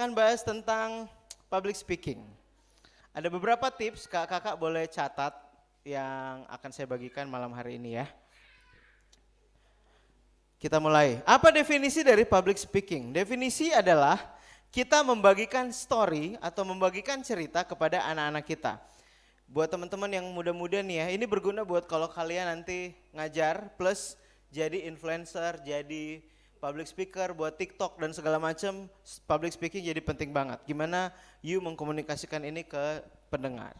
Akan bahas tentang public speaking. Ada beberapa tips, kakak boleh catat yang akan saya bagikan malam hari ini ya. Kita mulai. Apa definisi dari public speaking? Definisi adalah kita membagikan story atau membagikan cerita kepada anak-anak kita. Buat teman-teman yang muda-muda nih ya, ini berguna buat kalau kalian nanti ngajar plus jadi influencer, jadi public speaker buat TikTok dan segala macam. Public speaking jadi penting banget. Gimana you mengkomunikasikan ini ke pendengar.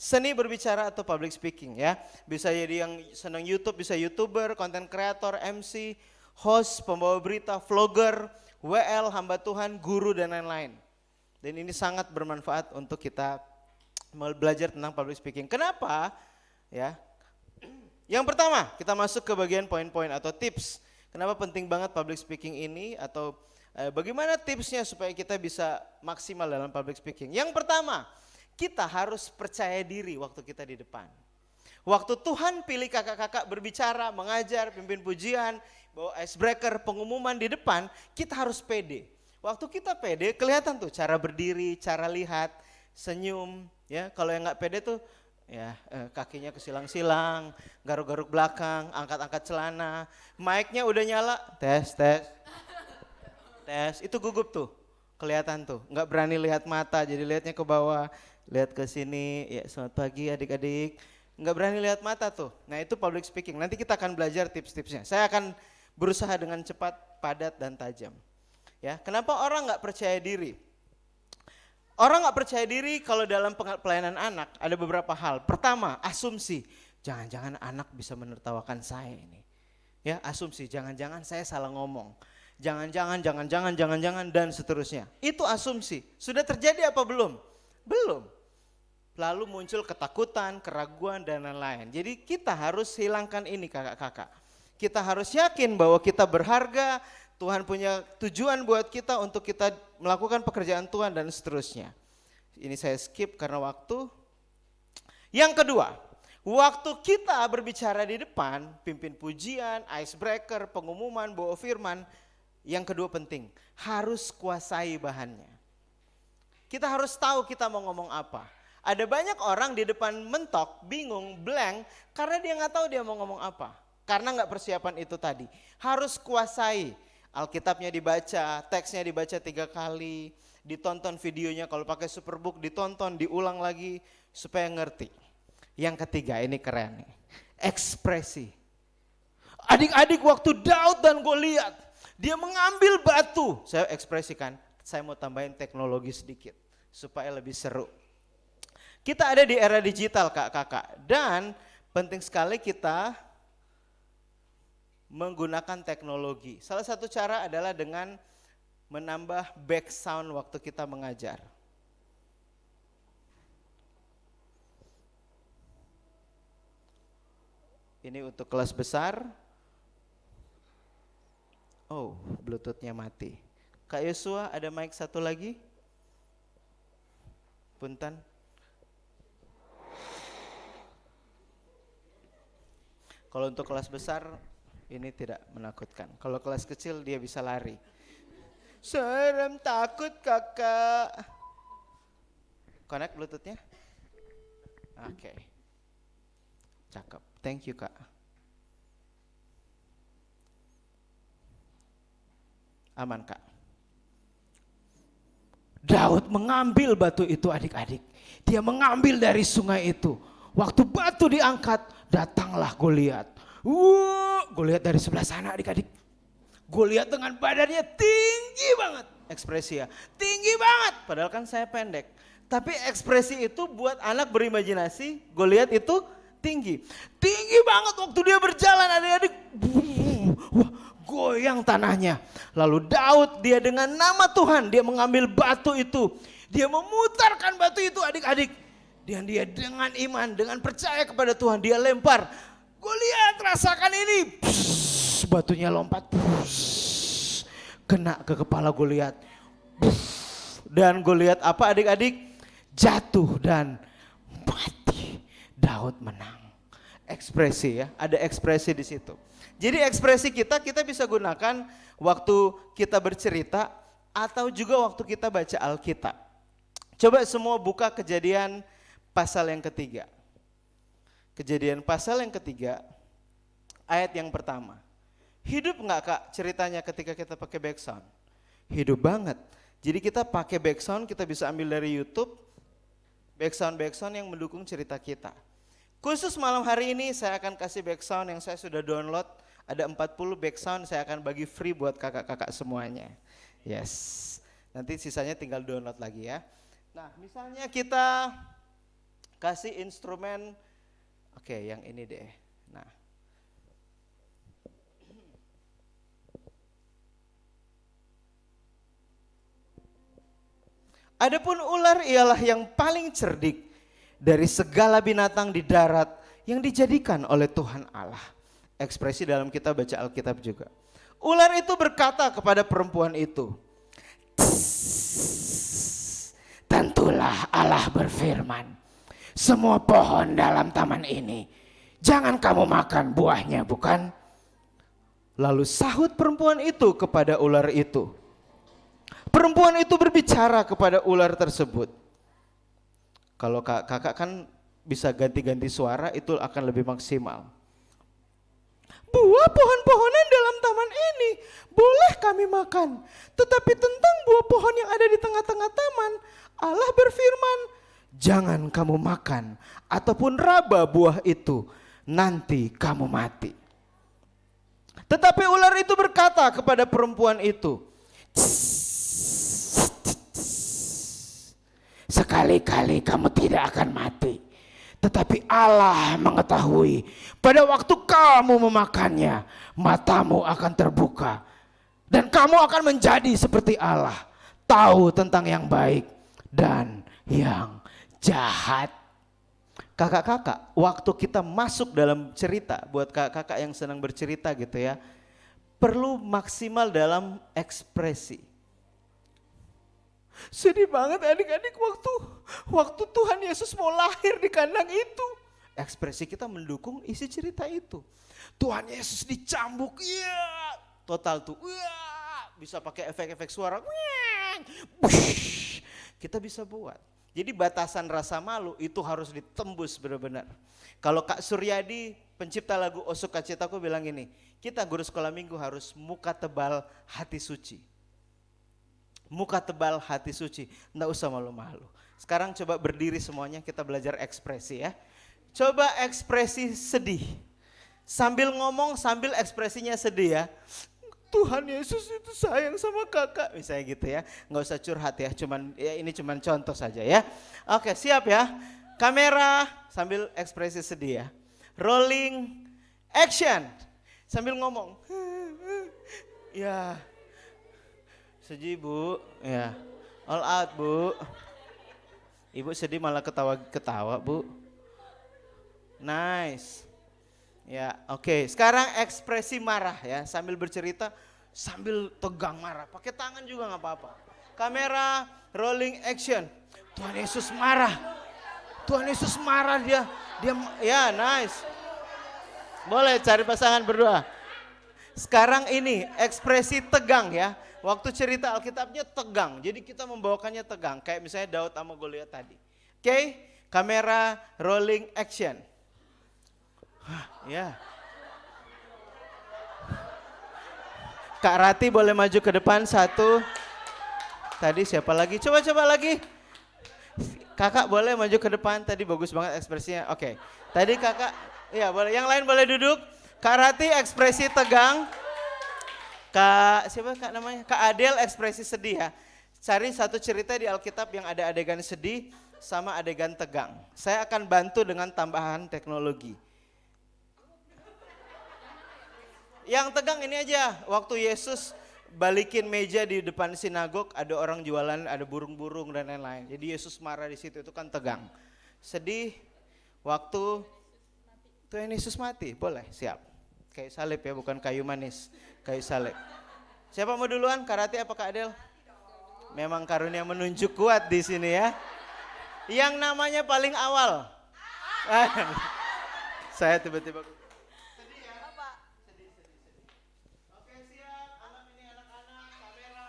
Seni berbicara atau public speaking ya. Bisa jadi yang senang YouTube, bisa YouTuber, content creator, MC, host, pembawa berita, vlogger, WL, hamba Tuhan, guru dan lain-lain. Dan ini sangat bermanfaat untuk kita belajar tentang public speaking. Kenapa? Ya. Yang pertama, kita masuk ke bagian poin-poin atau tips. Kenapa penting banget public speaking ini atau bagaimana tipsnya supaya kita bisa maksimal dalam public speaking. Yang pertama, kita harus percaya diri waktu kita di depan. Waktu Tuhan pilih kakak-kakak berbicara, mengajar, pimpin pujian, bawa icebreaker, pengumuman di depan, kita harus pede. Waktu kita pede, kelihatan tuh cara berdiri, cara lihat, senyum. Ya, kalau yang nggak pede tuh ya kakinya kesilang-silang, garuk-garuk belakang, angkat-angkat celana, mic-nya udah nyala, tes, itu gugup tuh, kelihatan tuh, nggak berani lihat mata, jadi lihatnya ke bawah, lihat ke sini, ya selamat pagi adik-adik, nggak berani lihat mata tuh. Nah itu public speaking, nanti kita akan belajar tips-tipsnya. Saya akan berusaha dengan cepat, padat dan tajam. Ya, kenapa orang nggak percaya diri? Orang gak percaya diri kalau dalam pelayanan anak ada beberapa hal. Pertama, asumsi. Jangan-jangan anak bisa menertawakan saya ini. Ya, asumsi. Jangan-jangan saya salah ngomong. Jangan-jangan dan seterusnya. Itu asumsi. Sudah terjadi apa belum? Belum. Lalu muncul ketakutan, keraguan dan lain-lain. Jadi kita harus hilangkan ini kakak-kakak. Kita harus yakin bahwa kita berharga. Tuhan punya tujuan buat kita untuk kita melakukan pekerjaan Tuhan dan seterusnya. Ini saya skip karena waktu. Yang kedua, waktu kita berbicara di depan, pimpin pujian, icebreaker, pengumuman, bawa firman. Yang kedua penting, harus kuasai bahannya. Kita harus tahu kita mau ngomong apa. Ada banyak orang di depan mentok, bingung, blank, karena dia nggak tahu dia mau ngomong apa. Karena nggak persiapan itu tadi. Harus kuasai. Alkitabnya dibaca, teksnya dibaca 3 kali, ditonton videonya kalau pakai Superbook, ditonton, diulang lagi supaya ngerti. Yang ketiga, ini keren nih, ekspresi. Adik-adik waktu Daud dan Goliat, dia mengambil batu, saya ekspresikan, saya mau tambahin teknologi sedikit supaya lebih seru. Kita ada di era digital kakak-kakak dan penting sekali kita menggunakan teknologi. Salah satu cara adalah dengan menambah back sound waktu kita mengajar. Ini untuk kelas besar. Oh, Bluetooth-nya mati. Kak Yosua, ada mic satu lagi? Punten. Kalau untuk kelas besar ini tidak menakutkan. Kalau kelas kecil dia bisa lari. Serem takut kakak. Connect Bluetooth-nya? Oke. Cakep. Thank you kak. Aman kak. Daud mengambil batu itu adik-adik. Dia mengambil dari sungai itu. Waktu batu diangkat, datanglah Goliat. Goliat dari sebelah sana adik-adik. Goliat dengan badannya tinggi banget. Ekspresi ya, tinggi banget. Padahal kan saya pendek. Tapi ekspresi itu buat anak berimajinasi, Goliat itu tinggi. Tinggi banget waktu dia berjalan adik-adik. Wah, goyang tanahnya. Lalu Daud dia dengan nama Tuhan, dia mengambil batu itu. Dia memutarkan batu itu adik-adik. Dan dia dengan iman, dengan percaya kepada Tuhan, dia lempar. Goliat rasakan ini. Pss, batunya lompat. Pss, kena ke kepala Goliat. Dan Goliat apa adik-adik? Jatuh dan mati. Daud menang. Ekspresi ya, ada ekspresi di situ. Jadi ekspresi kita bisa gunakan waktu kita bercerita atau juga waktu kita baca Alkitab. Coba semua buka Kejadian pasal yang ketiga. Kejadian pasal yang ketiga, ayat yang pertama. Hidup nggak Kak ceritanya ketika kita pakai background? Hidup banget. Jadi kita pakai background, kita bisa ambil dari YouTube, background yang mendukung cerita kita. Khusus malam hari ini saya akan kasih background yang saya sudah download. Ada 40 background saya akan bagi free buat kakak-kakak semuanya. Yes, nanti sisanya tinggal download lagi ya. Nah misalnya kita kasih instrumen, oke yang ini deh. Nah, adapun ular ialah yang paling cerdik dari segala binatang di darat yang dijadikan oleh Tuhan Allah. Ekspresi dalam kita baca Alkitab juga. Ular itu berkata kepada perempuan itu, tentulah Allah berfirman, semua pohon dalam taman ini jangan kamu makan buahnya, bukan? Lalu sahut perempuan itu kepada ular itu. Perempuan itu berbicara kepada ular tersebut. Kalau kakak kan bisa ganti-ganti suara, itu akan lebih maksimal. Buah pohon-pohonan dalam taman ini boleh kami makan, tetapi tentang buah pohon yang ada di tengah-tengah taman, Allah berfirman, jangan kamu makan ataupun raba buah itu, nanti kamu mati. Tetapi ular itu berkata kepada perempuan itu, sekali-kali kamu tidak akan mati. Tetapi Allah mengetahui pada waktu kamu memakannya, matamu akan terbuka. Dan kamu akan menjadi seperti Allah, tahu tentang yang baik dan yang jahat. Kakak-kakak, waktu kita masuk dalam cerita, buat kakak-kakak yang senang bercerita gitu ya, perlu maksimal dalam ekspresi. Sedih banget adik-adik waktu Tuhan Yesus mau lahir di kandang itu. Ekspresi kita mendukung isi cerita itu. Tuhan Yesus dicambuk, iya, total tuh, iya, bisa pakai efek-efek suara, kita bisa buat. Jadi batasan rasa malu itu harus ditembus benar-benar. Kalau Kak Suryadi, pencipta lagu O Sukacitaku bilang gini, kita guru sekolah minggu harus muka tebal hati suci. Muka tebal hati suci, enggak usah malu-malu. Sekarang coba berdiri semuanya, kita belajar ekspresi ya. Coba ekspresi sedih. Sambil ngomong, sambil ekspresinya sedih ya. Tuhan Yesus itu sayang sama kakak, misalnya gitu ya. Enggak usah curhat ya, ini cuman contoh saja ya. Oke, siap ya. Kamera sambil ekspresi sedih ya. Rolling action. Sambil ngomong. Ya. Sedih bu, ya, all out bu. Ibu sedih malah ketawa bu. Nice. Ya, oke. Sekarang ekspresi marah ya, sambil bercerita, sambil tegang marah. Pakai tangan juga nggak apa-apa. Kamera, rolling action. Tuhan Yesus marah. Tuhan Yesus marah dia ya nice. Boleh cari pasangan berdua. Sekarang ini ekspresi tegang ya. Waktu cerita Alkitabnya tegang, jadi kita membawakannya tegang. Kayak misalnya Daud sama Goliat tadi. Oke, kamera rolling action. Ya. Kak Rati boleh maju ke depan satu. Tadi siapa lagi? Coba lagi. Kakak boleh maju ke depan, tadi bagus banget ekspresinya. Oke, tadi kakak, ya boleh. Yang lain boleh duduk. Kak Rati ekspresi tegang. Kak siapa kak namanya? Kak Adel ekspresi sedih ya. Cari satu cerita di Alkitab yang ada adegan sedih sama adegan tegang. Saya akan bantu dengan tambahan teknologi. Yang tegang ini aja, waktu Yesus balikin meja di depan sinagog, ada orang jualan, ada burung-burung dan lain-lain. Jadi Yesus marah di situ, itu kan tegang. Sedih waktu Tuhan Yesus mati, boleh, siap. Kayu salib ya, bukan kayu manis, kayu salib. Siapa mau duluan? Kak Rati apa Kak Adel? Memang karunia menunjuk kuat di sini ya. Yang namanya paling awal. Saya tiba-tiba sedih ya. Sedih. Oke siap, anak ini anak-anak, kamera.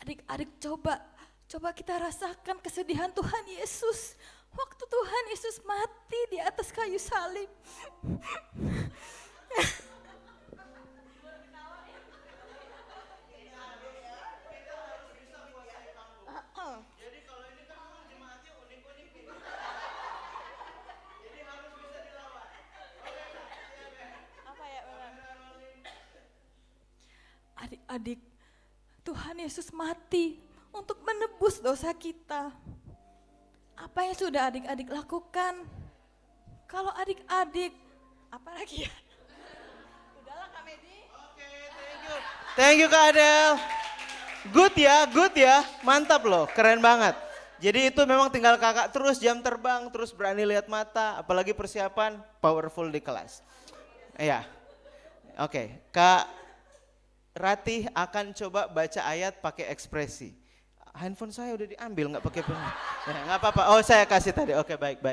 Adik-adik coba kita rasakan kesedihan Tuhan Yesus. Waktu Tuhan Yesus mati di atas kayu salib. Adik-adik, Tuhan Yesus mati untuk menebus dosa kita. Apa yang sudah adik-adik lakukan? Kalau adik-adik, apa lagi ya? Udahlah Kak Medi. Oke, thank you. Thank you Kak Adel. Good ya, mantap loh, keren banget. Jadi itu memang tinggal kakak terus jam terbang, terus berani lihat mata, apalagi persiapan powerful di kelas. Iya, oke. Kak Ratih akan coba baca ayat pakai ekspresi. Handphone saya udah diambil, nggak pakai pen. Ya, nggak apa-apa. Oh saya kasih tadi. Oke baik.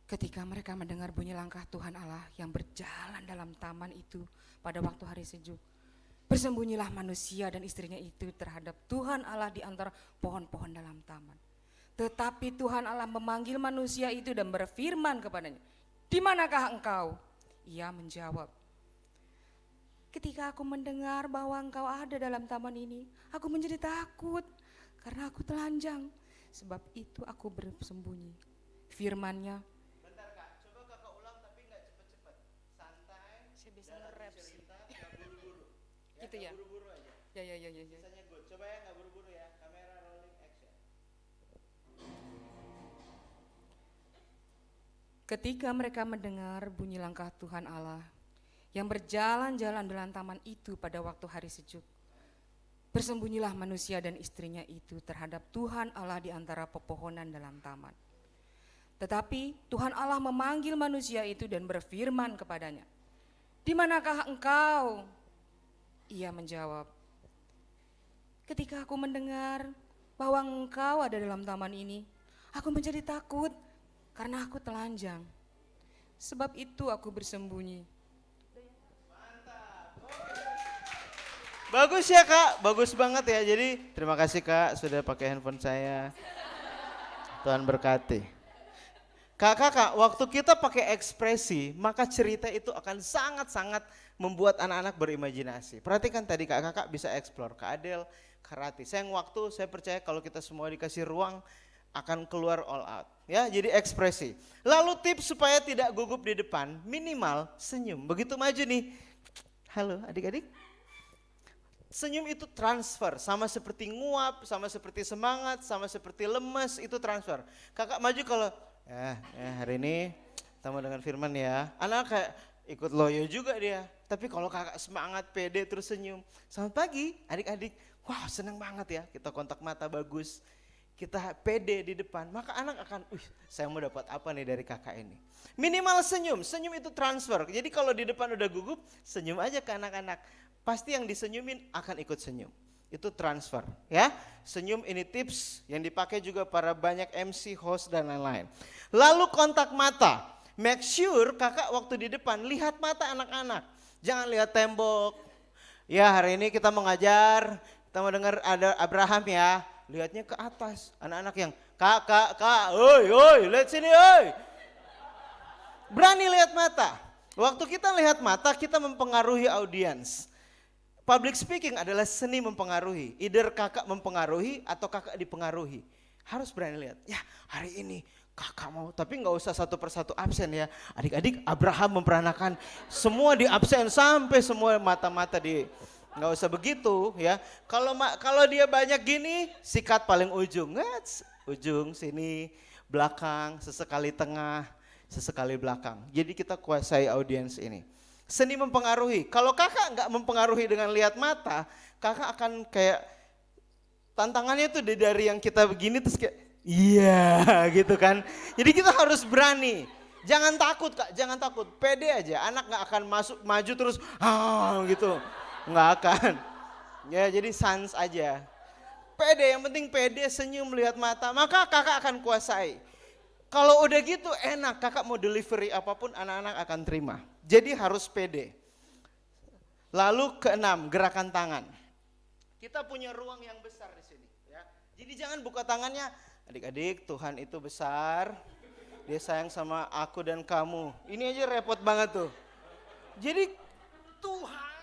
Ketika mereka mendengar bunyi langkah Tuhan Allah yang berjalan dalam taman itu pada waktu hari sejuk, bersembunyilah manusia dan istrinya itu terhadap Tuhan Allah di antara pohon-pohon dalam taman. Tetapi Tuhan Allah memanggil manusia itu dan berfirman kepadanya, "Di manakah engkau?" Ia menjawab, "Ketika aku mendengar bahwa engkau ada dalam taman ini, aku menjadi takut karena aku telanjang. Sebab itu aku bersembunyi." Firman-Nya, Bentar Kak, coba kakak ulang tapi nggak cepet-cepet. Santai. saya bisa dalam nge-rap sih. cerita, nggak buru-buru. Gitu nggak ya? Buru-buru aja. Ya. Sisanya good. Coba ya nggak buru-buru ya. Kamera rolling action. Ketika mereka mendengar bunyi langkah Tuhan Allah yang berjalan-jalan dalam taman itu pada waktu hari sejuk, bersembunyilah manusia dan istrinya itu terhadap Tuhan Allah di antara pepohonan dalam taman. Tetapi Tuhan Allah memanggil manusia itu dan berfirman kepadanya, "Di manakah engkau?" Ia menjawab, "Ketika aku mendengar bahwa engkau ada dalam taman ini, aku menjadi takut karena aku telanjang. Sebab itu aku bersembunyi." Bagus ya Kak, bagus banget ya. Jadi terima kasih Kak sudah pakai handphone saya. Tuhan berkati. Kakak, waktu kita pakai ekspresi, maka cerita itu akan sangat-sangat membuat anak-anak berimajinasi. Perhatikan tadi kakak bisa explore, Kak Adel, Kak Rati. Sayang waktu, saya percaya kalau kita semua dikasih ruang akan keluar all out. Ya, jadi ekspresi. Lalu tips supaya tidak gugup di depan, minimal senyum. Begitu maju nih, halo adik-adik. Senyum itu transfer, sama seperti nguap, sama seperti semangat, sama seperti lemes, itu transfer. Kakak maju kalau, hari ini ketemu dengan Firman ya. Anak kayak ikut loyo juga dia. Tapi kalau kakak semangat, pede, terus senyum. Selamat pagi adik-adik, wow senang banget ya, kita kontak mata bagus. Kita pede di depan, maka anak akan, saya mau dapat apa nih dari kakak ini. Minimal senyum itu transfer. Jadi kalau di depan udah gugup, senyum aja ke anak-anak. Pasti yang disenyumin akan ikut senyum. Itu transfer ya. Senyum ini tips yang dipakai juga para banyak MC, host dan lain-lain. Lalu kontak mata. Make sure kakak waktu di depan lihat mata anak-anak. Jangan lihat tembok. Ya hari ini kita mengajar, kita mau dengar ada Abraham ya. Lihatnya ke atas. Anak-anak yang kak, oi, lihat sini oi. Berani lihat mata. Waktu kita lihat mata kita mempengaruhi audiens. Public speaking adalah seni mempengaruhi. Either kakak mempengaruhi atau kakak dipengaruhi. Harus berani lihat. Ya hari ini kakak mau, tapi nggak usah satu persatu absen ya. Adik-adik Abraham memperanakan semua di absen sampai semua mata-mata di, nggak usah begitu ya. Kalau dia banyak gini, sikat paling ujung. Ujung sini, belakang, sesekali tengah, sesekali belakang. Jadi kita kuasai audiens ini. Seni mempengaruhi. Kalau kakak nggak mempengaruhi dengan lihat mata, kakak akan kayak tantangannya tuh dari yang kita begini terus kayak iya gitu kan. Jadi kita harus berani. Jangan takut Kak, jangan takut. Pede aja. Anak nggak akan maju terus gitu. Nggak akan. Ya jadi sans aja. Pede, yang penting pede, senyum, lihat mata. Maka kakak akan kuasai. Kalau udah gitu enak, kakak mau delivery apapun anak-anak akan terima. Jadi harus pede. Lalu keenam, gerakan tangan. Kita punya ruang yang besar di sini. Ya. Jadi jangan buka tangannya, adik-adik Tuhan itu besar, Dia sayang sama aku dan kamu. Ini aja repot banget tuh. Jadi Tuhan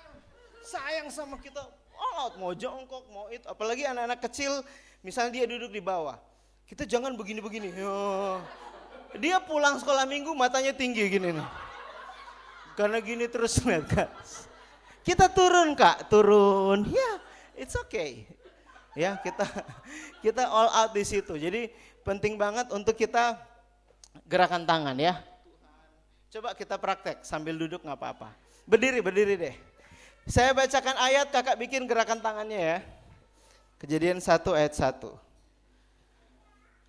sayang sama kita, mau jongkok, mau itu. Apalagi anak-anak kecil, misalnya dia duduk di bawah. Kita jangan begini-begini. Dia pulang sekolah minggu matanya tinggi gini nih. Karena gini terus lihat Kak. Kita turun Kak, turun. Ya, it's okay. Ya, kita all out di situ. Jadi penting banget untuk kita gerakan tangan ya. Coba kita praktek sambil duduk nggak apa-apa. Berdiri deh. Saya bacakan ayat, kakak bikin gerakan tangannya ya. Kejadian 1 ayat 1.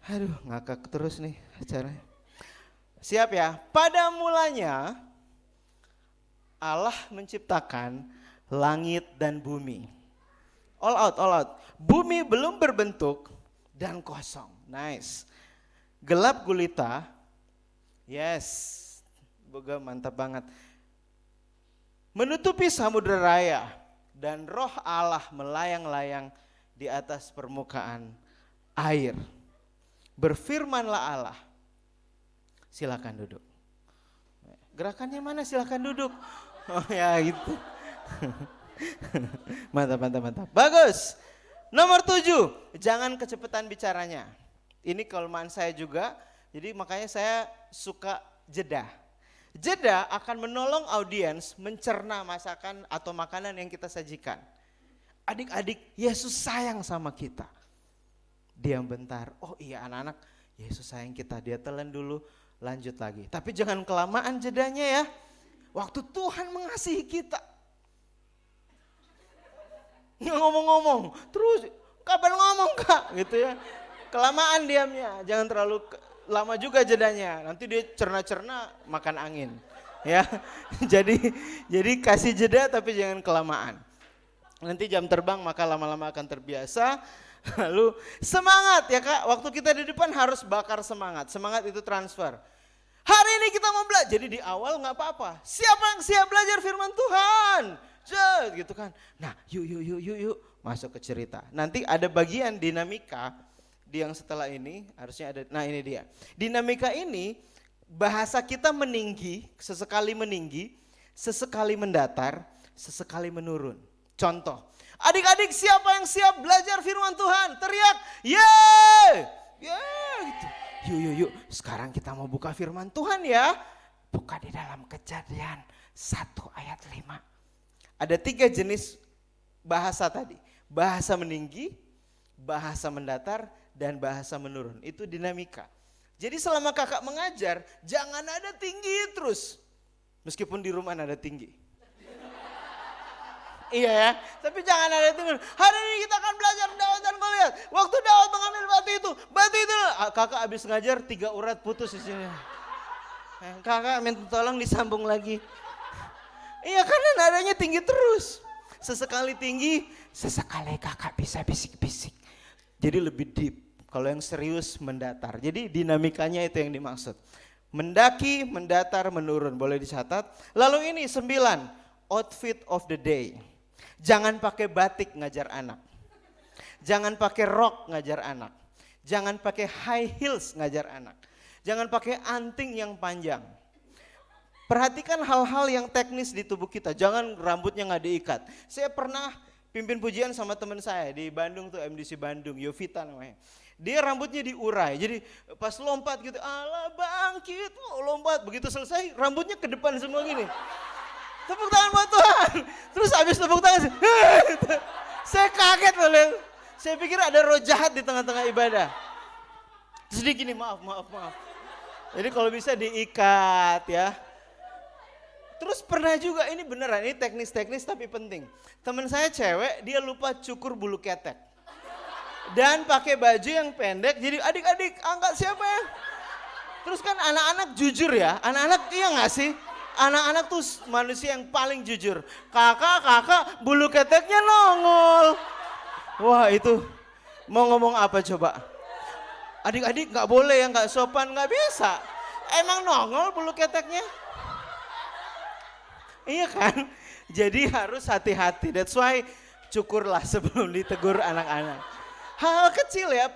Aduh, ngakak terus nih acaranya. Siap ya? Pada mulanya Allah menciptakan langit dan bumi. All out, all out. Bumi belum berbentuk dan kosong. Nice. Gelap gulita. Yes. Boga mantap banget. Menutupi samudera raya dan roh Allah melayang-layang di atas permukaan air. Berfirmanlah Allah. Silakan duduk. Gerakannya mana? Silakan duduk. Oh ya gitu. Mantap. Bagus. Nomor 7, jangan kecepatan bicaranya. Ini kelemahan saya juga, jadi makanya saya suka jeda. Jeda akan menolong audiens mencerna masakan atau makanan yang kita sajikan. Adik-adik, Yesus sayang sama kita. Diam bentar, oh iya anak-anak, Yesus sayang kita, dia telan dulu, lanjut lagi. Tapi jangan kelamaan jedanya ya. Waktu Tuhan mengasihi kita. Ngomong-ngomong, terus kapan ngomong Kak? Gitu ya. Kelamaan diamnya, jangan terlalu lama juga jedanya. Nanti dia cerna-cerna makan angin. Ya. Jadi kasih jeda tapi jangan kelamaan. Nanti jam terbang maka lama-lama akan terbiasa. Lalu semangat ya Kak, waktu kita di depan harus bakar semangat. Semangat itu transfer. Hari ini kita mau belajar, jadi di awal gak apa-apa. Siapa yang siap belajar firman Tuhan? Gitu kan. Nah yuk masuk ke cerita. Nanti ada bagian dinamika di yang setelah ini harusnya ada, nah ini dia. Dinamika ini bahasa kita meninggi, sesekali mendatar, sesekali menurun. Contoh, adik-adik siapa yang siap belajar firman Tuhan? Teriak, yeay! Yeay gitu. Yuk, sekarang kita mau buka firman Tuhan ya. Buka di dalam Kejadian 1 ayat 5. Ada 3 jenis bahasa tadi. Bahasa meninggi, bahasa mendatar, dan bahasa menurun. Itu dinamika. Jadi selama kakak mengajar, jangan ada tinggi terus. Meskipun di rumah ada tinggi. Iya ya, tapi jangan ada tinggi. Hari ini kita akan belajar Daud dan Goliat. Waktu Daud mengambil batu itu. Kakak habis ngajar 3 urat putus di sini. Kakak minta tolong disambung lagi. Iya karena nadanya tinggi terus. Sesekali tinggi, sesekali kakak bisa bisik-bisik. Jadi lebih deep. Kalau yang serius mendatar. Jadi dinamikanya itu yang dimaksud. Mendaki, mendatar, menurun. Boleh dicatat. Lalu ini 9. Outfit of the day. Jangan pakai batik ngajar anak. Jangan pakai rok ngajar anak. Jangan pakai high heels ngajar anak. Jangan pakai anting yang panjang. Perhatikan hal-hal yang teknis di tubuh kita. Jangan rambutnya nggak diikat. Saya pernah pimpin pujian sama teman saya di Bandung tuh, MDC Bandung, Yovita namanya. Dia rambutnya diurai. Jadi pas lompat gitu, Allah bangkit, lompat. Begitu selesai rambutnya ke depan semua gini. Tepuk tangan buat Tuhan. Terus habis tepuk tangan, saya kaget loh. Saya pikir ada roh jahat di tengah-tengah ibadah. Terus dia gini, maaf. Jadi kalau bisa diikat ya. Terus pernah juga, ini beneran, ini teknis-teknis tapi penting. Teman saya cewek, dia lupa cukur bulu ketek. Dan pakai baju yang pendek, jadi adik-adik angkat siapa ya? Terus kan anak-anak jujur ya, anak-anak iya gak sih? Anak-anak tuh manusia yang paling jujur. Kakak, bulu keteknya nongol. Wah itu, mau ngomong apa coba? Adik-adik nggak boleh yang nggak sopan, nggak bisa. Emang nongol bulu keteknya. Iya kan? Jadi harus hati-hati. That's why cukurlah sebelum ditegur anak-anak. Hal kecil ya,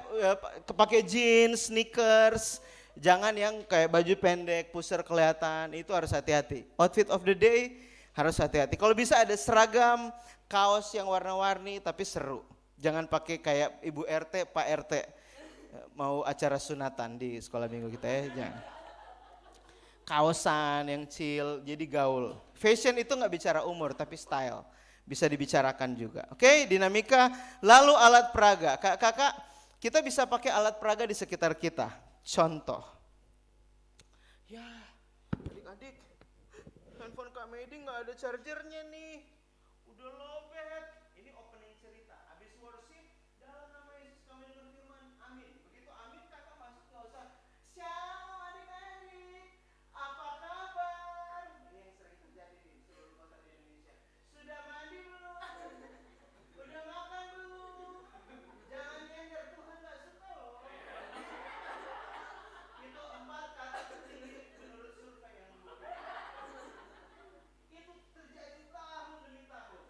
pakai jeans, sneakers. Jangan yang kayak baju pendek, pusar kelihatan, itu harus hati-hati. Outfit of the day harus hati-hati. Kalau bisa ada seragam, kaos yang warna-warni tapi seru. Jangan pakai kayak Ibu RT, Pak RT. Mau acara sunatan di sekolah minggu kita ya, jangan. Kaosan yang chill, jadi gaul. Fashion itu nggak bicara umur, tapi style. Bisa dibicarakan juga. Oke, dinamika. Lalu alat peraga. Kakak, kita bisa pakai alat peraga di sekitar kita. Contoh. Ya, adik-adik. Handphone Kak Medi nggak ada chargernya nih. Udah lowbat. Ini opening cerita. Habis worship, dalam nama Yesus kami berfirman, amin. Begitu amin, kakak masuk nggak usah. Shalom adik-adik. Apa kabar? Ini yang sering terjadi di seluruh kota di Indonesia. Sudah mandi belum? Udah makan belum? Jangan nyender, Tuhan gak suka loh. Itu 4 kata tertinggi menurut survei yang dulu. Itu terjadi tahun demi tahun.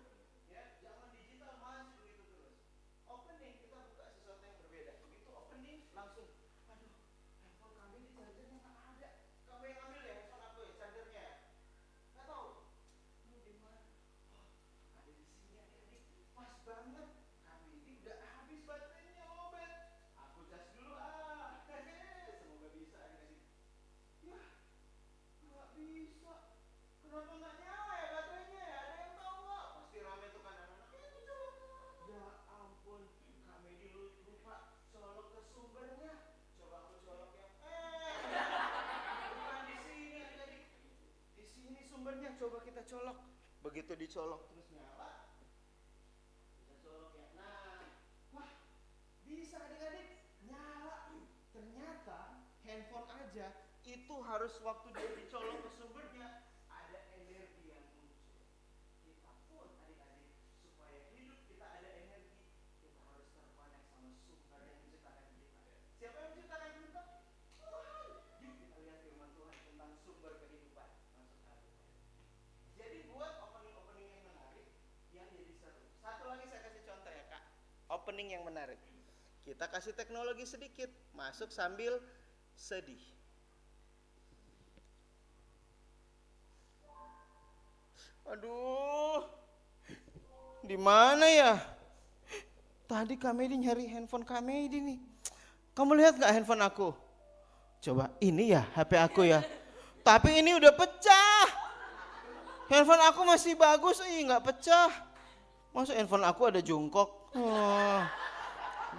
Ya, zaman digital masih begitu terus. Opening, kita buka sesuatu yang berbeda. Begitu opening, langsung, aduh, handphone kami di chargernya nggak ada. Kamu yang ambil ya handphone aku ya, chargernya ya? Nggak tahu. Lu di mana? Oh, ada di sini adik-adik. Pas banget. Kami ini udah habis baterainya, lowbat. Aku cas dulu ah. Semoga bisa adik-adik. Ya, nggak bisa. Kenapa nggak nyala ya baterainya ya? Ada yang tahu nggak? Pasti rame tuh kan anak-anak. Itu coba. Ya ampun, kami dulu lupa colok ke sumbernya. Coba aku colok yang bukan di sini adik-adik. Di sini sumbernya, coba kita colok. Begitu dicolok terus nyala. Kita colok ya. Nah, wah, bisa adik-adik nyala. Ternyata handphone aja itu harus waktu dia dicolok ke sumbernya ada energi yang muncul. Kita pun adik-adik supaya hidup kita ada energi, kita harus terkonek sama sumber yang menciptakan kita. Siapa yang menciptakan kita? Tuhan. Yuk kita lihat firman Tuhan tentang sumber kehidupan. Masuk Alkitab. Jadi buat opening-opening yang menarik, yang jadi seru. Satu lagi saya kasih contoh ya Kak. Opening yang menarik. Kita kasih teknologi sedikit, masuk sambil sedih. Aduh, di mana ya? Tadi Kamedi nyari handphone Kamedi nih. Kamu lihat nggak handphone aku? Coba, ini ya HP aku ya. Tapi ini udah pecah. Handphone aku masih bagus, nggak pecah. Masa handphone aku ada jungkok? Oh,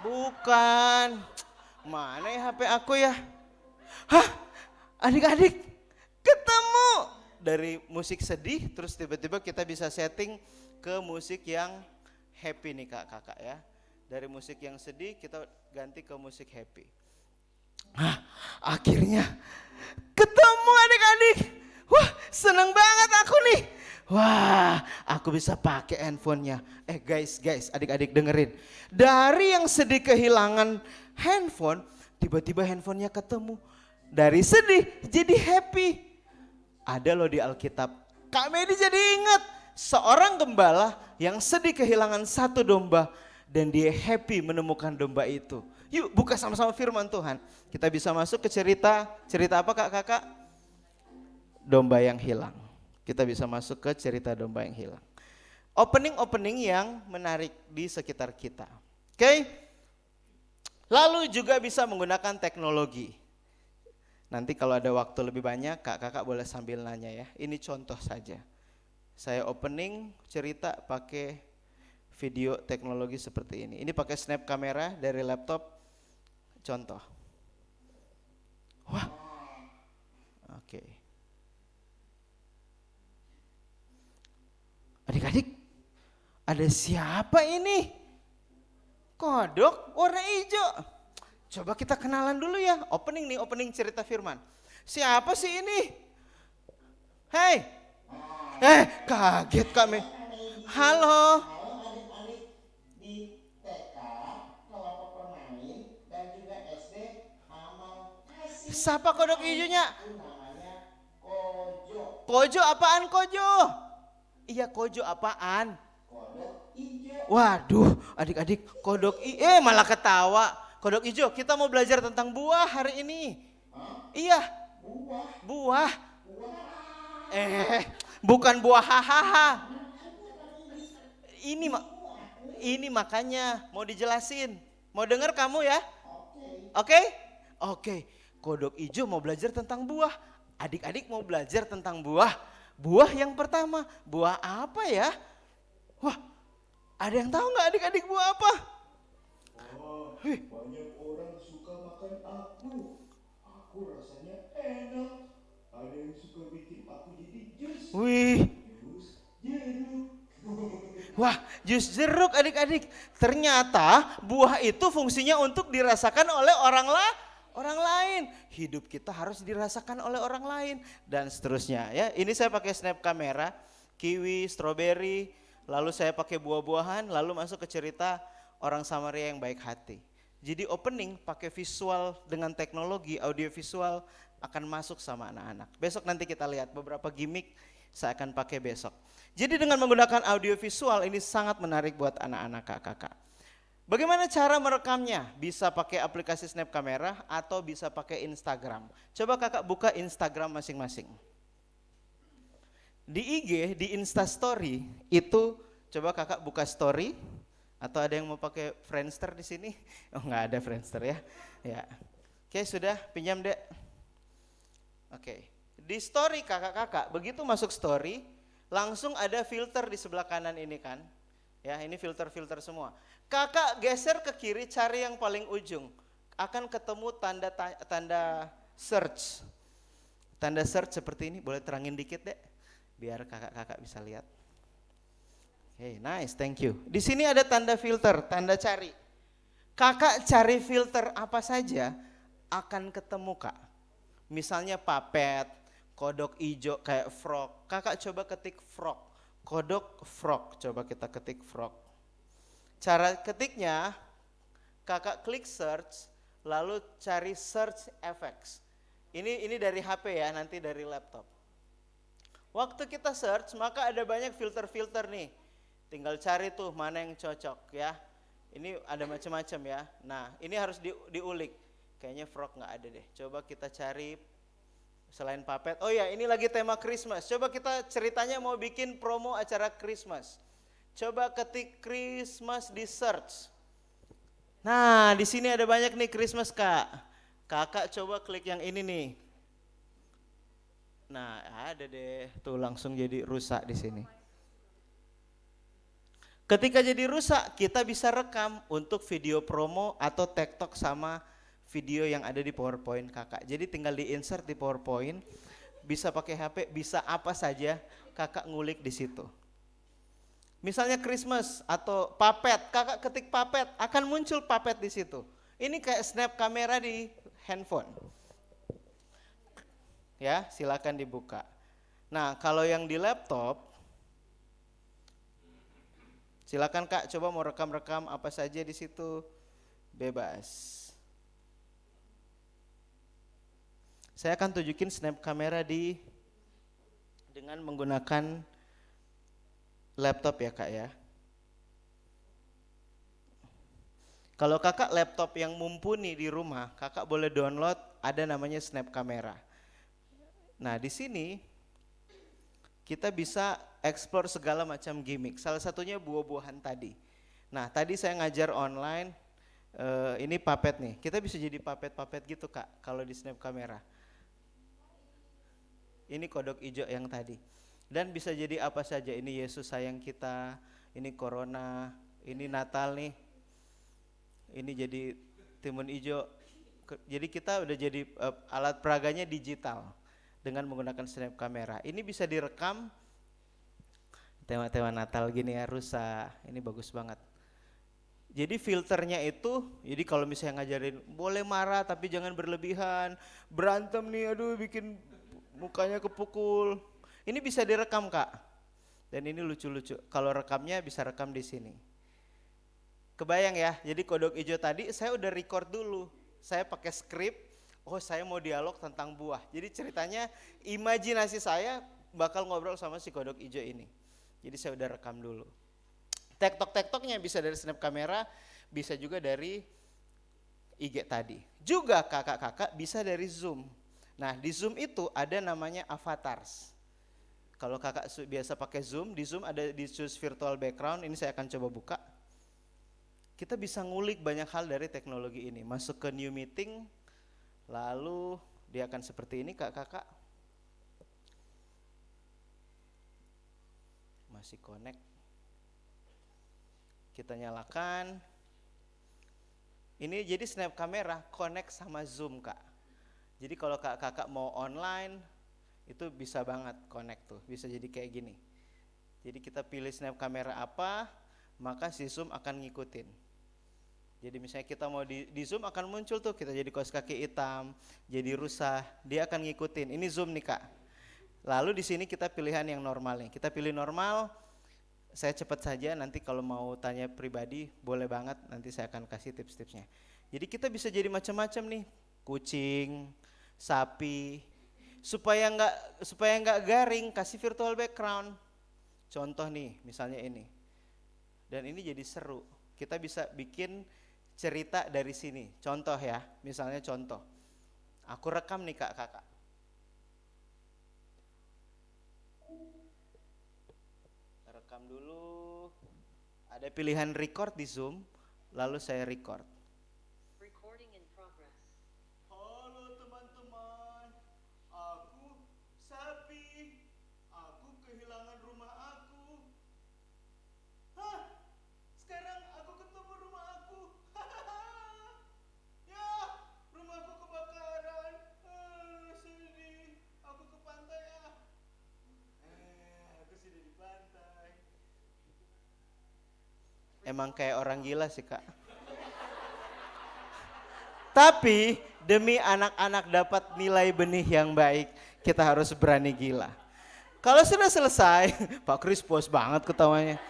bukan. Mana ya HP aku ya? Hah, adik-adik, ketemu. Dari musik sedih, terus tiba-tiba kita bisa setting ke musik yang happy nih kakak ya. Dari musik yang sedih kita ganti ke musik happy. Hah, akhirnya ketemu adik-adik. Wah, seneng banget aku nih. Wah, aku bisa pakai handphonenya. Guys, adik-adik dengerin. Dari yang sedih kehilangan handphone, tiba-tiba handphonenya ketemu. Dari sedih jadi happy. Ada loh di Alkitab. Kak Medi jadi ingat seorang gembala yang sedih kehilangan satu domba dan dia happy menemukan domba itu. Yuk buka sama-sama firman Tuhan. Kita bisa masuk ke cerita apa kakak? Domba yang hilang. Kita bisa masuk ke cerita domba yang hilang. Opening yang menarik di sekitar kita. Oke? Lalu juga bisa menggunakan teknologi. Nanti kalau ada waktu lebih banyak, kakak boleh sambil nanya ya. Ini contoh saja. Saya opening cerita pakai video teknologi seperti ini. Ini pakai snap kamera dari laptop. Contoh. Wah. Oke. Adik-adik, ada siapa ini? Kodok warna hijau. Coba kita kenalan dulu ya, opening cerita firman. Siapa sih ini? Hei, kaget kami. Halo. Adik-adik di TK, kelompok permain, dan juga SD Siapa kodok hijaunya? Kojo apaan kojo? Iya kojo apaan? Waduh, adik-adik malah ketawa. Kodok hijau, kita mau belajar tentang buah hari ini. Iya. Buah. Bukan buah hahaha. Ini makanya mau dijelasin. Mau dengar kamu ya? Oke? Oke. Kodok hijau mau belajar tentang buah. Adik-adik mau belajar tentang buah. Buah yang pertama, buah apa ya? Wah, ada yang tahu nggak adik-adik buah apa? Banyak orang suka makan aku. Aku rasanya enak. Ada yang suka bikin aku jadi jus. Jus jeruk. Wah, jus jeruk adik-adik. Ternyata buah itu fungsinya untuk dirasakan oleh orang lain. Hidup kita harus dirasakan oleh orang lain dan seterusnya ya. Ini saya pakai snap kamera, kiwi, stroberi, lalu saya pakai buah-buahan, lalu masuk ke cerita orang Samaria yang baik hati. Jadi opening pakai visual dengan teknologi audio visual akan masuk sama anak-anak. Besok nanti kita lihat beberapa gimmick saya akan pakai besok. Jadi dengan menggunakan audio visual ini sangat menarik buat anak-anak kakak-kakak. Bagaimana cara merekamnya? Bisa pakai aplikasi Snap Kamera atau bisa pakai Instagram. Coba kakak buka Instagram masing-masing. Di IG, di Instastory itu coba kakak buka story atau ada yang mau pakai Friendster di sini? Oh nggak ada Friendster ya. Ya. Oke sudah pinjam dek. Oke. Di story kakak-kakak begitu masuk story langsung ada filter di sebelah kanan ini kan. Ya ini filter-filter semua. Kakak geser ke kiri cari yang paling ujung. Akan ketemu tanda search. Tanda search seperti ini, boleh terangin dikit dek. Biar kakak-kakak bisa lihat. Oke, nice, thank you. Di sini ada tanda filter, tanda cari. Kakak cari filter apa saja akan ketemu kak. Misalnya papet, kodok hijau kayak frog. Kakak coba ketik frog. Kodok frog, coba kita ketik frog. Cara ketiknya, kakak klik search, lalu cari search effects. Ini dari HP ya, nanti dari laptop. Waktu kita search, maka ada banyak filter-filter nih. Tinggal cari tuh mana yang cocok ya. Ini ada macam-macam ya. Nah, ini harus diulik. Kayaknya frog nggak ada deh. Coba kita cari selain papet. Oh ya, ini lagi tema Christmas. Coba kita ceritanya mau bikin promo acara Christmas. Coba ketik Christmas di search. Nah, di sini ada banyak nih Christmas kak. Kakak coba klik yang ini nih. Nah, ada deh. Tuh langsung jadi rusak di sini. Ketika jadi rusak, kita bisa rekam untuk video promo atau TikTok sama video yang ada di PowerPoint kakak. Jadi tinggal di insert di PowerPoint, bisa pakai HP, bisa apa saja, kakak ngulik di situ. Misalnya Christmas atau papet, kakak ketik papet, akan muncul papet di situ. Ini kayak snap kamera di handphone. Ya, silakan dibuka. Nah, kalau yang di laptop, silakan kak, coba mau rekam-rekam apa saja di situ, bebas. Saya akan tunjukin snap kamera dengan menggunakan laptop ya kak ya. Kalau kakak laptop yang mumpuni di rumah, kakak boleh download, ada namanya snap kamera. Nah di sini kita bisa explore segala macam gimmick. Salah satunya buah-buahan tadi. Nah tadi saya ngajar online, ini papet nih. Kita bisa jadi papet-papet gitu kak, kalau di snap kamera. Ini kodok hijau yang tadi. Dan bisa jadi apa saja, ini Yesus sayang kita, ini corona, ini Natal nih. Ini jadi timun hijau. Jadi kita udah jadi alat peraganya digital dengan menggunakan snap kamera. Ini bisa direkam tema-tema Natal gini ya, rusa. Ini bagus banget. Jadi filternya itu, jadi kalau misalnya ngajarin boleh marah tapi jangan berlebihan, berantem nih aduh bikin mukanya kepukul. Ini bisa direkam kak. Dan ini lucu-lucu. Kalau rekamnya bisa rekam di sini. Kebayang ya, jadi kodok hijau tadi saya udah record dulu. Saya pakai skrip, Oh saya mau dialog tentang buah. Jadi ceritanya imajinasi saya bakal ngobrol sama si kodok hijau ini. Jadi saya udah rekam dulu. Tektok-tektoknya bisa dari snap kamera, bisa juga dari IG tadi. Juga kakak-kakak bisa dari Zoom. Nah di Zoom itu ada namanya avatars. Kalau kakak biasa pakai Zoom, di Zoom ada di choose virtual background, ini saya akan coba buka. Kita bisa ngulik banyak hal dari teknologi ini. Masuk ke new meeting, lalu dia akan seperti ini kakak-kakak. Masih connect. Kita nyalakan. Ini jadi snap kamera connect sama Zoom kak. Jadi kalau kakak mau online itu bisa banget connect tuh, bisa jadi kayak gini. Jadi kita pilih snap kamera apa, maka si Zoom akan ngikutin. Jadi misalnya kita mau di Zoom akan muncul tuh, kita jadi kaos kaki hitam, jadi rusa, dia akan ngikutin. Ini Zoom nih kak. Lalu di sini kita pilihan yang normal nih. Kita pilih normal. Saya cepat saja, nanti kalau mau tanya pribadi boleh banget, nanti saya akan kasih tips-tipsnya. Jadi kita bisa jadi macam-macam nih, kucing, sapi, supaya nggak garing, kasih virtual background. Contoh nih, misalnya ini, dan ini jadi seru. Kita bisa bikin cerita dari sini. Contoh ya, misalnya contoh, aku rekam nih kakak. Rekam dulu, ada pilihan record di Zoom, lalu saya record. Recording in progress. Halo teman-teman, aku sapi, aku kehilangan rumah aku. Hah, sekarang aku ketemu rumah aku. Ya, rumahku kebakaran. Sedih, aku ke pantai ah. Aku sudah di pantai. Emang kayak orang gila sih kak. Tapi demi anak-anak dapat nilai benih yang baik, kita harus berani gila. Kalau sudah selesai, Pak Kris puas banget ketawanya.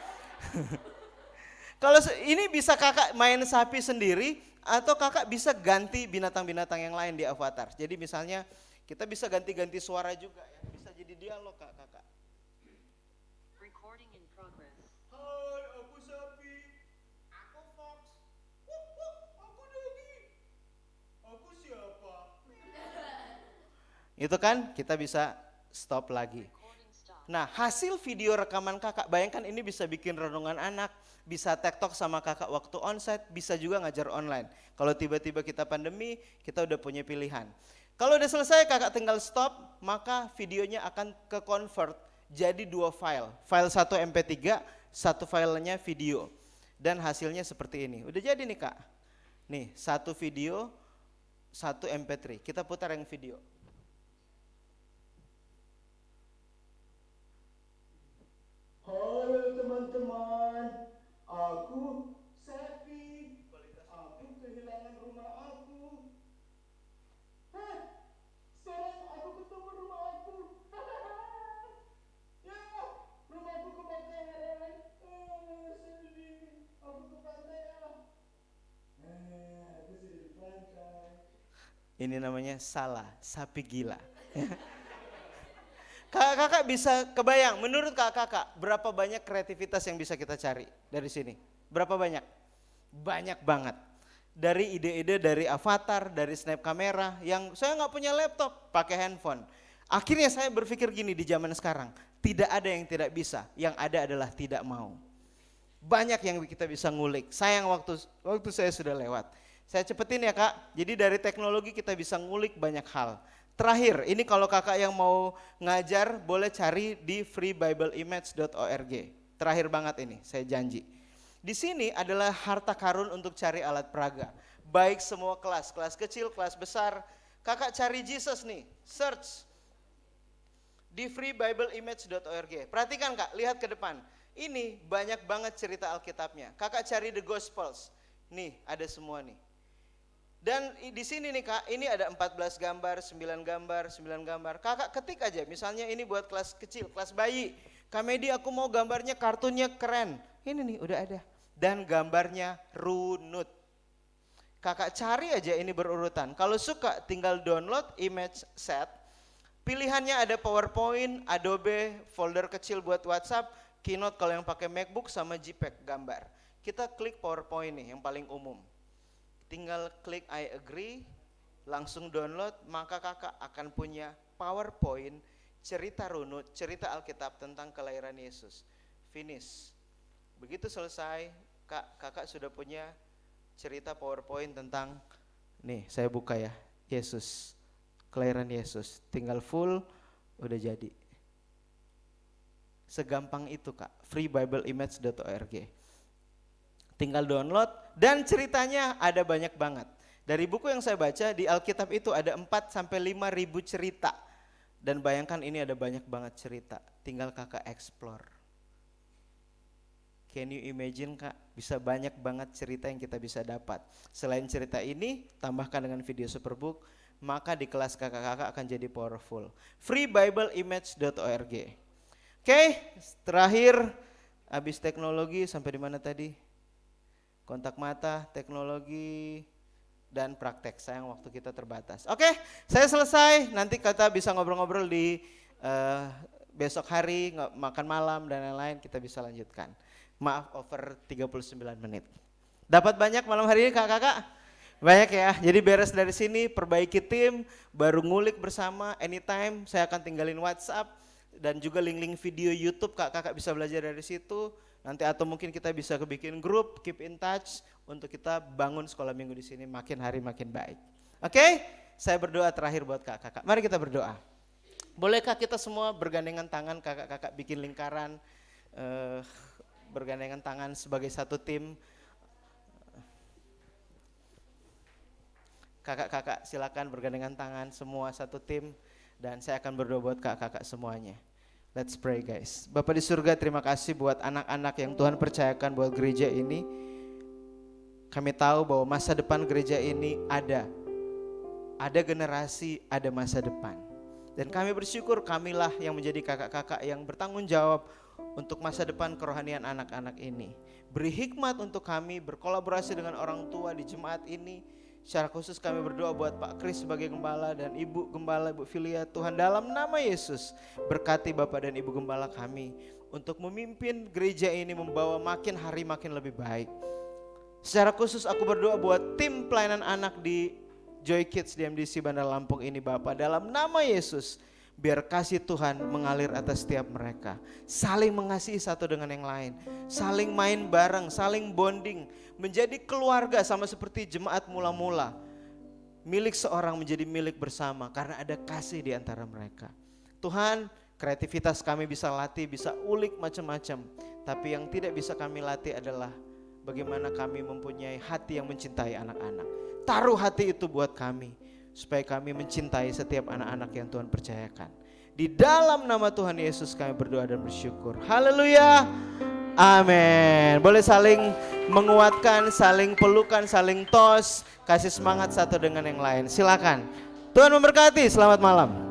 Kalau ini bisa kakak main sapi sendiri, atau kakak bisa ganti binatang-binatang yang lain di avatar. Jadi misalnya kita bisa ganti-ganti suara juga ya, bisa jadi dialog kakak. Recording in progress. Hai, aku sapi. Aku fox. Aku doggy. Aku siapa? Itu kan kita bisa stop lagi. Recording stop. Nah, hasil video rekaman kakak, bayangkan ini bisa bikin renungan anak, bisa TikTok sama kakak waktu onsite, bisa juga ngajar online. Kalau tiba-tiba kita pandemi, kita udah punya pilihan. Kalau udah selesai kakak tinggal stop, maka videonya akan ke-convert jadi 2 file. File 1 MP3, 1 filenya video. Dan hasilnya seperti ini. Udah jadi nih kak. Nih, 1 video, 1 MP3. Kita putar yang video. Halo teman-teman, aku sapi. Aku kehilangan rumah aku. Hah? Sekarang aku ketemu rumah aku. Ya, rumahku kebakaran. Sedih. Aku ke pantai ah. Aku sudah di pantai. Ini namanya salah, sapi gila. Kakak bisa kebayang, menurut kakak berapa banyak kreativitas yang bisa kita cari dari sini? Berapa banyak? Banyak banget. Dari ide-ide dari avatar, dari snap kamera, yang saya nggak punya laptop, pakai handphone. Akhirnya saya berpikir gini di zaman sekarang, tidak ada yang tidak bisa, yang ada adalah tidak mau. Banyak yang kita bisa ngulik, sayang waktu saya sudah lewat. Saya cepetin ya kak, jadi dari teknologi kita bisa ngulik banyak hal. Terakhir, ini kalau kakak yang mau ngajar boleh cari di freebibleimage.org. Terakhir banget ini, saya janji. Di sini adalah harta karun untuk cari alat peraga. Baik semua kelas, kelas kecil, kelas besar. Kakak cari Jesus nih, search di freebibleimage.org. Perhatikan kak, lihat ke depan. Ini banyak banget cerita Alkitabnya. Kakak cari the Gospels. Nih, ada semua nih. Dan di sini nih kak, ini ada 14 gambar, 9 gambar, 9 gambar. Kakak ketik aja, misalnya ini buat kelas kecil, kelas bayi. Kamedi aku mau gambarnya, kartunnya keren. Ini nih udah ada. Dan gambarnya runut. Kakak cari aja ini berurutan. Kalau suka tinggal download image set. Pilihannya ada PowerPoint, Adobe, folder kecil buat WhatsApp, Keynote kalau yang pakai MacBook sama JPEG gambar. Kita klik PowerPoint nih yang paling umum. Tinggal klik I agree, langsung download, maka kakak akan punya PowerPoint, cerita runut, cerita Alkitab tentang kelahiran Yesus. Finish. Begitu selesai, kakak sudah punya cerita PowerPoint tentang, nih saya buka ya, Yesus, kelahiran Yesus. Tinggal full, udah jadi. Segampang itu kak, freebibleimage.org. Tinggal download dan ceritanya ada banyak banget. Dari buku yang saya baca di Alkitab itu ada 4-5 ribu cerita. Dan bayangkan ini ada banyak banget cerita, tinggal kakak explore. Can you imagine kak, bisa banyak banget cerita yang kita bisa dapat. Selain cerita ini, tambahkan dengan video Superbook, maka di kelas kakak-kakak akan jadi powerful. freebibleimage.org. Oke, terakhir habis teknologi sampai di mana tadi? Kontak mata, teknologi, dan praktek. Sayang waktu kita terbatas. Oke, saya selesai. Nanti kita bisa ngobrol-ngobrol di besok hari, makan malam dan lain-lain, kita bisa lanjutkan. Maaf over 39 menit. Dapat banyak malam hari ini kakak-kakak? Banyak ya, jadi beres dari sini, perbaiki tim, baru ngulik bersama, anytime saya akan tinggalin WhatsApp dan juga link-link video YouTube, kakak-kakak bisa belajar dari situ. Nanti atau mungkin kita bisa bikin grup, keep in touch untuk kita bangun sekolah minggu di sini makin hari makin baik. Oke, saya berdoa terakhir buat kakak-kakak. Mari kita berdoa. Bolehkah kita semua bergandengan tangan, kakak-kakak bikin lingkaran, bergandengan tangan sebagai satu tim. Kakak-kakak silakan bergandengan tangan semua satu tim dan saya akan berdoa buat kakak-kakak semuanya. Let's pray guys. Bapak di surga, terima kasih buat anak-anak yang Tuhan percayakan buat gereja ini. Kami tahu bahwa masa depan gereja ini ada generasi, ada masa depan. Dan kami bersyukur kamilah yang menjadi kakak-kakak yang bertanggung jawab untuk masa depan kerohanian anak-anak ini. Beri hikmat untuk kami berkolaborasi dengan orang tua di jemaat ini. Secara khusus kami berdoa buat Pak Kris sebagai gembala dan Ibu Gembala, Ibu Filia. Tuhan dalam nama Yesus berkati Bapak dan Ibu Gembala kami untuk memimpin gereja ini membawa makin hari makin lebih baik. Secara khusus aku berdoa buat tim pelayanan anak di Joy Kids di MDC Bandar Lampung ini Bapak. Dalam nama Yesus biar kasih Tuhan mengalir atas setiap mereka. Saling mengasihi satu dengan yang lain. Saling main bareng, saling bonding. Menjadi keluarga sama seperti jemaat mula-mula. Milik seorang menjadi milik bersama karena ada kasih di antara mereka. Tuhan, kreativitas kami bisa latih, bisa ulik macam-macam. Tapi yang tidak bisa kami latih adalah bagaimana kami mempunyai hati yang mencintai anak-anak. Taruh hati itu buat kami. Supaya kami mencintai setiap anak-anak yang Tuhan percayakan. Di dalam nama Tuhan Yesus kami berdoa dan bersyukur. Haleluya. Amin. Boleh saling menguatkan, saling pelukan, saling tos. Kasih semangat satu dengan yang lain. Silakan. Tuhan memberkati. Selamat malam.